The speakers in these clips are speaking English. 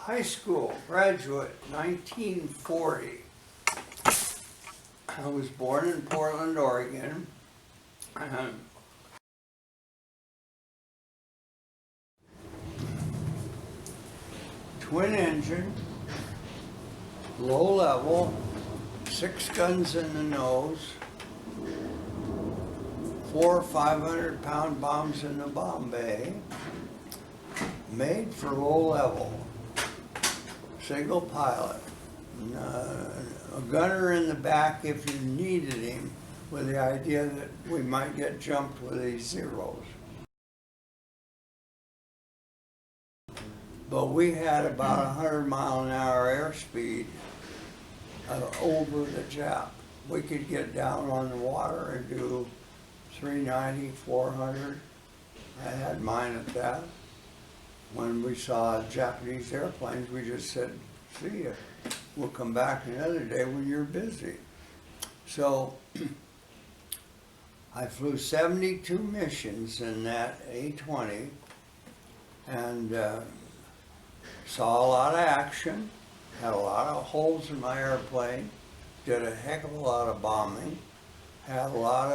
high school graduate, 1940. I was born in Portland, Oregon. Twin engine, low level, 6 guns in the nose, 4 500-pound bombs in the bomb bay, made for low level, single pilot, a gunner in the back if you needed him, with the idea that we might get jumped with these zeros. But we had about 100-mile-an-hour airspeed over the Jap. We could get down on the water and do 390, 400. I had mine at that. When we saw Japanese airplanes, we just said, see ya. We'll come back another day when you're busy. So I flew 72 missions in that A-20 and saw a lot of action, had a lot of holes in my airplane, did a heck of a lot of bombing, had a lot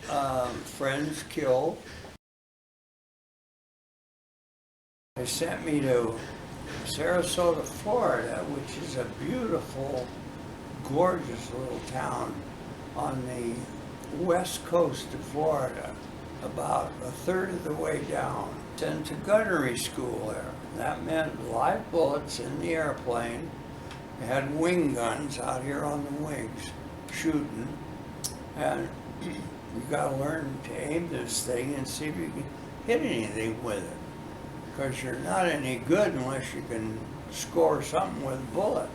of friends killed. They sent me to Sarasota, Florida, which is a beautiful, gorgeous little town on the west coast of Florida, about a third of the way down. Sent to gunnery school there. That meant live bullets in the airplane. They had wing guns out here on the wings, shooting. And you gotta learn to aim this thing and see if you can hit anything with it. Because you're not any good unless you can score something with a bullet.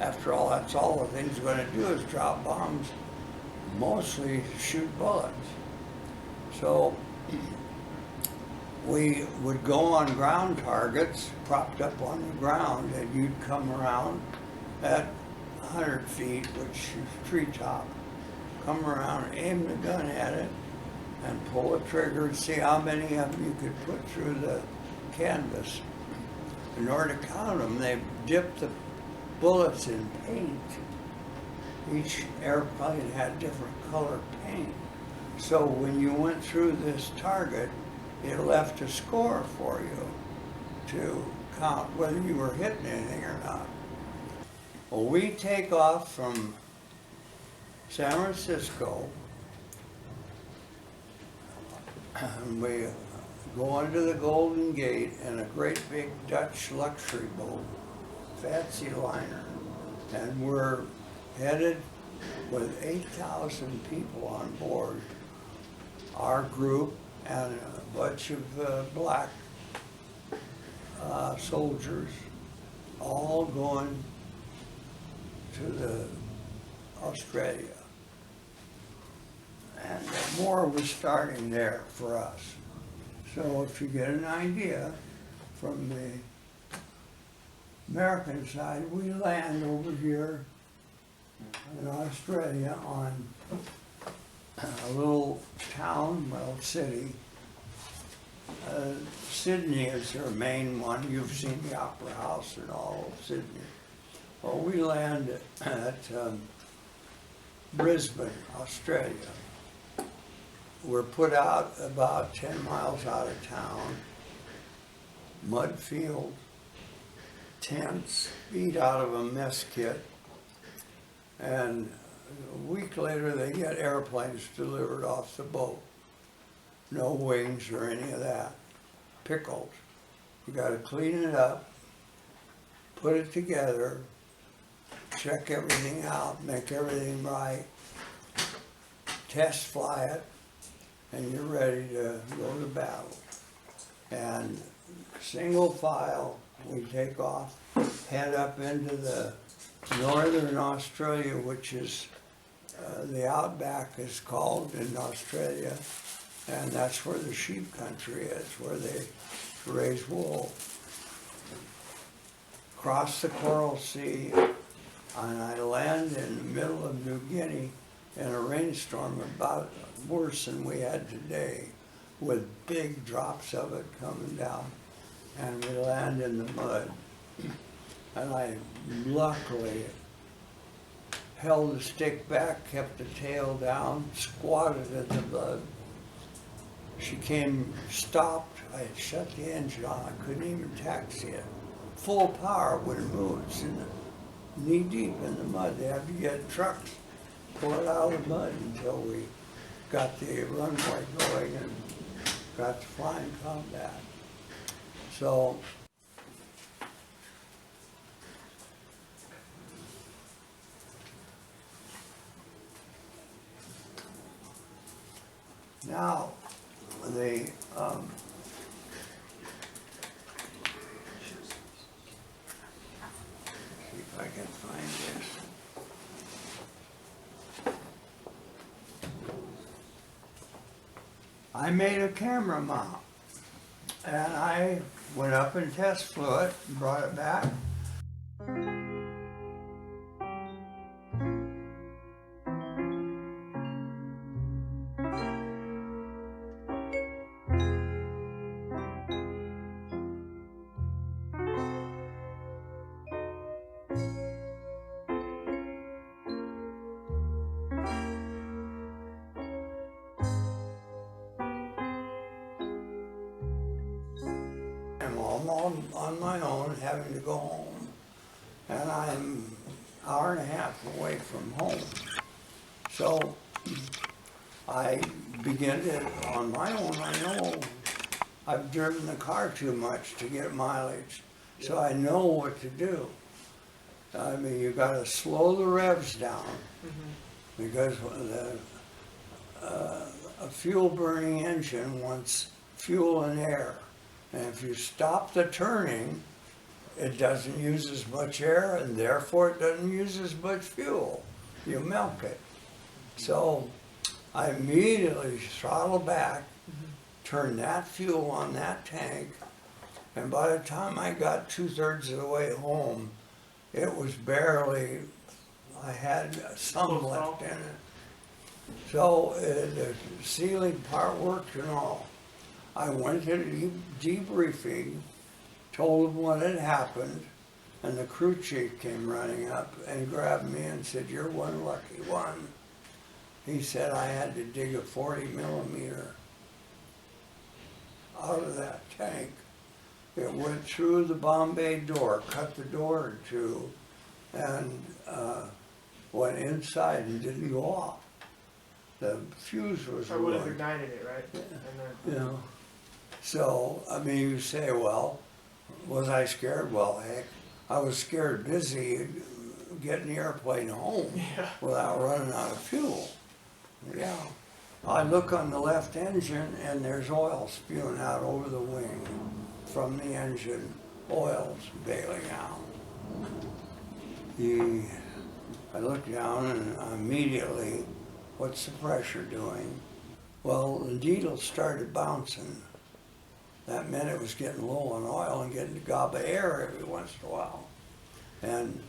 After all, that's all the thing's gonna do is drop bombs, mostly shoot bullets. So we would go on ground targets, propped up on the ground, and you'd come around at 100 feet, which is treetop. Come around, aim the gun at it, and pull the trigger and see how many of them you could put through the canvas. In order to count them, they dipped the bullets in paint. Each airplane had different color paint. So when you went through this target, it left a score for you to count whether you were hitting anything or not. Well, we take off from San Francisco, and we go under the Golden Gate in a great big Dutch luxury boat, fancy liner, and we're headed with 8,000 people on board. Our group and a bunch of black soldiers, all going to Australia. And the war was starting there for us. So if you get an idea from the American side, we land over here in Australia on a little town, well, city. Sydney is their main one. You've seen the Opera House and all of Sydney. Well, we land at Brisbane, Australia. We're put out about 10 miles out of town, mud field, tents, eat out of a mess kit, and a week later they get airplanes delivered off the boat. No wings or any of that. Pickled. You gotta clean it up, put it together, check everything out, make everything right, test fly it, and you're ready to go to battle. And single file, we take off, head up into the northern Australia, which is the outback is called in Australia, and that's where the sheep country is, where they raise wool. Cross the Coral Sea, and I land in the middle of New Guinea in a rainstorm about worse than we had today, with big drops of it coming down. and we land in the mud. And I luckily held the stick back, kept the tail down, squatted in the mud. She came, stopped, I had shut the engine on, I couldn't even taxi it. Full power wouldn't move, it's in the, knee deep in the mud. They had to get trucks, pull it out of the mud until we got the runway going and got to flying combat. So, now, the, see if I can find this. I made a camera mount, and I went up and test flew it, and brought it back. I'm on my own, having to go home, and I'm an hour and a half away from home. So I begin to, on my own, I know I've driven the car too much to get mileage, so I know what to do. I mean, you got to slow the revs down, because a fuel-burning engine wants fuel and air. And if you stop the turning, it doesn't use as much air, and therefore it doesn't use as much fuel. You milk it. So I immediately throttle back, turn that fuel on that tank, and by the time I got 2/3 of the way home, it was barely, I had some left in it. So the sealing part worked and all. I went to the debriefing, told them what had happened, and the crew chief came running up and grabbed me and said, "You're one lucky one." He said I had to dig a 40mm out of that tank. It went through the bomb bay door, cut the door in two, and went inside and didn't go off. The fuse was Or would have ruined. ignited it, right? Yeah. And then, You know, so, I mean, you say, well, was I scared? Well, heck, I was scared busy getting the airplane home Yeah. without running out of fuel. Yeah. I look on the left engine and there's oil spewing out over the wing from the engine. Oil's bailing out. I look down and immediately, what's the pressure doing? Well, the needle started bouncing. That meant it was getting low on oil and getting a gob of air every once in a while. And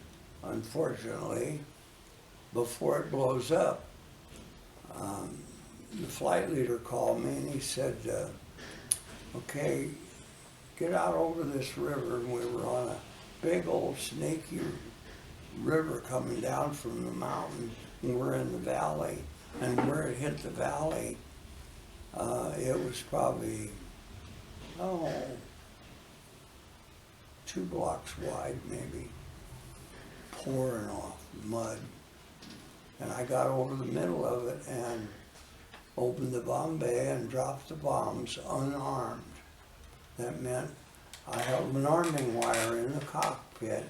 unfortunately, before it blows up, the flight leader called me and he said, okay, get out over this river. And we were on a big old snaky river coming down from the mountain, and we're in the valley. And where it hit the valley, it was probably, 2 blocks wide maybe, pouring off mud. And I got over the middle of it and opened the bomb bay and dropped the bombs unarmed. That meant I held an arming wire in the cockpit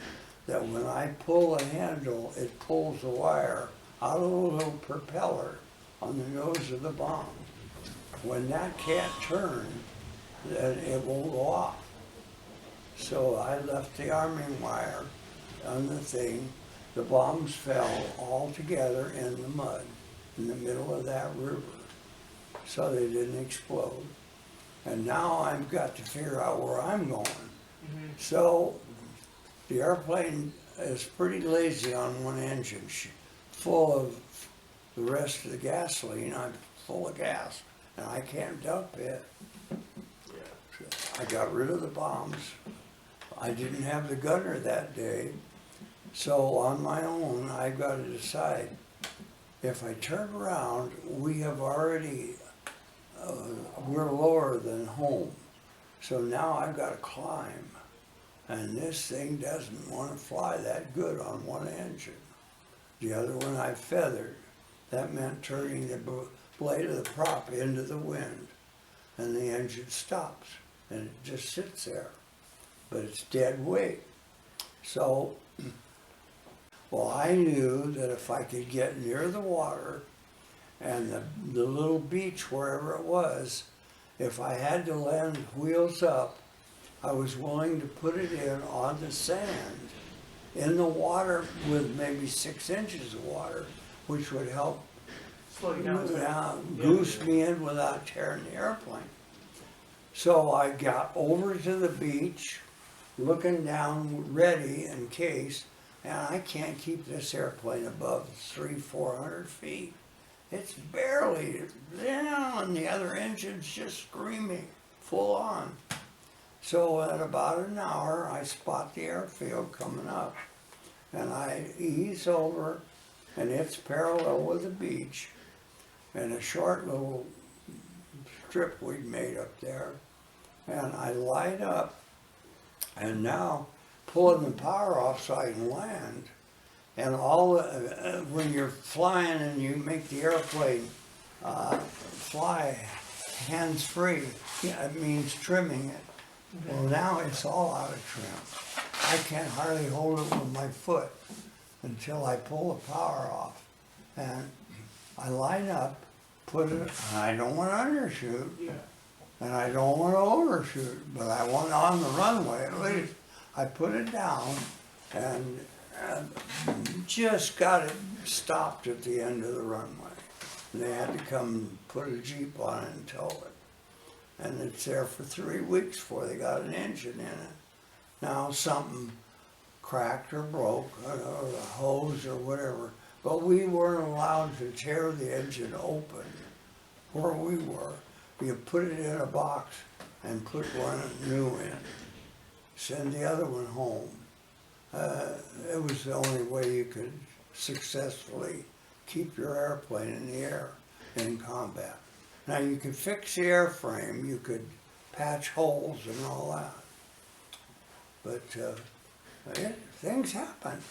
that when I pull the handle, it pulls the wire out of the little propeller on the nose of the bomb. When that can't turn, then it won't go off. So I left the arming wire on the thing. The bombs fell all together in the mud in the middle of that river, so they didn't explode. And now I've got to figure out where I'm going. So the airplane is pretty lazy on one engine, full of the rest of the gasoline. I'm full of gas, and I can't dump it. yeah. So I got rid of the bombs. I didn't have the gunner that day, so on my own, I got to decide. If I turn around, we have already, we're lower than home. So now I've got to climb. And this thing doesn't want to fly that good on one engine. The other one I feathered. That meant turning the blade of the prop into the wind. And the engine stops. And it just sits there. But it's dead weight. So, well, I knew that if I could get near the water and the little beach, wherever it was, if I had to land wheels up, I was willing to put it in on the sand, in the water with maybe 6 inches of water, which would help Slow you down. goose me in without tearing the airplane. So I got over to the beach, looking down, ready in case, and I can't keep this airplane above 300-400 feet. It's barely down, and the other engine's just screaming, full on. So at about an hour, I spot the airfield coming up, and I ease over, and it's parallel with the beach, and a short little strip we'd made up there, and I light up, and now pulling the power off so I can land. And all when you're flying and you make the airplane fly hands-free, it means trimming it. Well, now it's all out of trim. I can't hardly hold it with my foot until I pull the power off. And I line up, put it, and I don't want to undershoot, and I don't want to overshoot, but I want on the runway at least. I put it down and just got it stopped at the end of the runway. And they had to come put a Jeep on it and tow it. And it's there for 3 weeks before they got an engine in it. Now something cracked or broke, or the hose or whatever, but we weren't allowed to tear the engine open where we were. You put it in a box and put one new in. Send the other one home. It was the only way you could successfully keep your airplane in the air in combat. Now you could fix the airframe, you could patch holes and all that, but things happen.